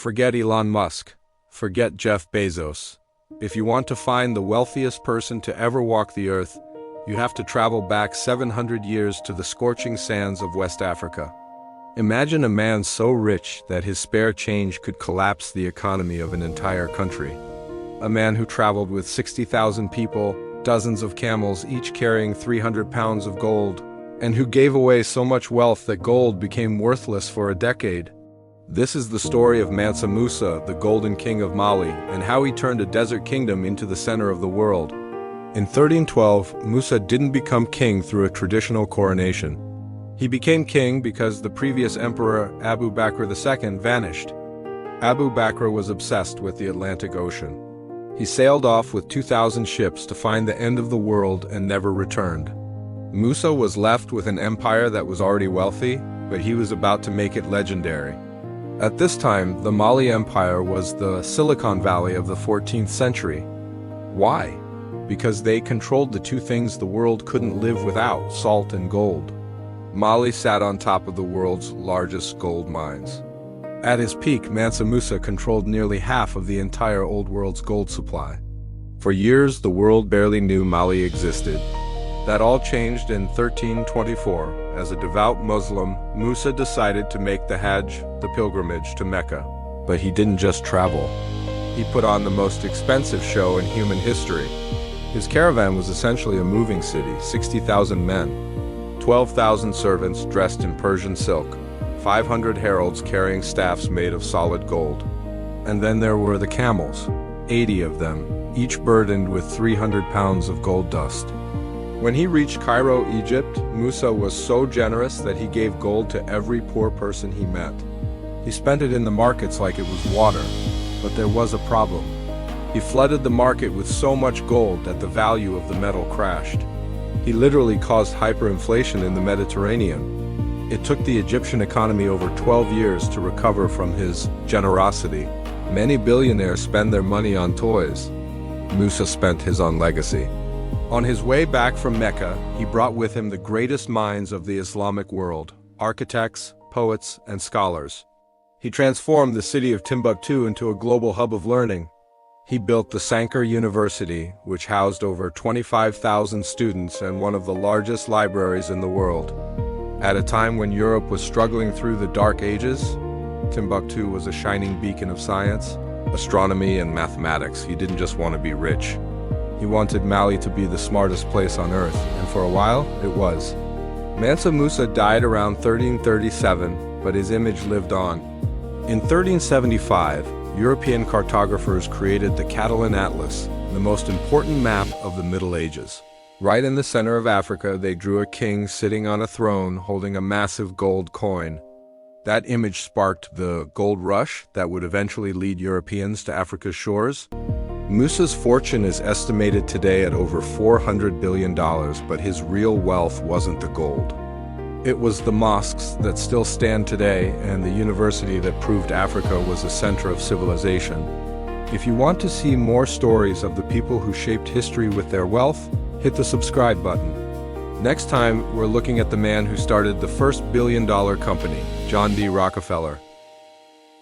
Forget Elon Musk. Forget Jeff Bezos. If you want to find the wealthiest person to ever walk the earth, you have to travel back 700 years to the scorching sands of West Africa. Imagine a man so rich that his spare change could collapse the economy of an entire country. A man who traveled with 60,000 people, dozens of camels, each carrying 300 pounds of gold, and who gave away so much wealth that gold became worthless for a decade. This is the story of Mansa Musa, the Golden King of Mali, and how he turned a desert kingdom into the center of the world. In 1312, Musa didn't become king through a traditional coronation. He became king because the previous emperor, Abu Bakr II, vanished. Abu Bakr was obsessed with the Atlantic Ocean. He sailed off with 2,000 ships to find the end of the world and never returned. Musa was left with an empire that was already wealthy, but he was about to make it legendary. At this time, the Mali Empire was the Silicon Valley of the 14th century. Why? Because they controlled the two things the world couldn't live without: salt and gold. Mali sat on top of the world's largest gold mines. At his peak, Mansa Musa controlled nearly half of the entire Old World's gold supply. For years, the world barely knew Mali existed. That all changed in 1324. As a devout Muslim, Musa decided to make the Hajj, the pilgrimage to Mecca. But he didn't just travel. He put on the most expensive show in human history. His caravan was essentially a moving city: 60,000 men, 12,000 servants dressed in Persian silk, 500 heralds carrying staffs made of solid gold. And then there were the camels, 80 of them, each burdened with 300 pounds of gold dust. When he reached Cairo, Egypt, Musa was so generous that he gave gold to every poor person he met. He spent it in the markets like it was water, but there was a problem. He flooded the market with so much gold that the value of the metal crashed. He literally caused hyperinflation in the Mediterranean. It took the Egyptian economy over 12 years to recover from his generosity. Many billionaires spend their money on toys. Musa spent his on legacy. On his way back from Mecca, he brought with him the greatest minds of the Islamic world: architects, poets, and scholars. He transformed the city of Timbuktu into a global hub of learning. He built the Sankar University, which housed over 25,000 students and one of the largest libraries in the world. At a time when Europe was struggling through the Dark Ages, Timbuktu was a shining beacon of science, astronomy, and mathematics. He didn't just want to be rich. He wanted Mali to be the smartest place on earth, and for a while, it was. Mansa Musa died around 1337, but his image lived on. In 1375, European cartographers created the Catalan Atlas, the most important map of the Middle Ages. Right in the center of Africa, they drew a king sitting on a throne holding a massive gold coin. That image sparked the gold rush that would eventually lead Europeans to Africa's shores. Musa's fortune is estimated today at over $400 billion, but his real wealth wasn't the gold. It was the mosques that still stand today and the university that proved Africa was a center of civilization. If you want to see more stories of the people who shaped history with their wealth, hit the subscribe button. Next time, we're looking at the man who started the first billion-dollar company, John D. Rockefeller.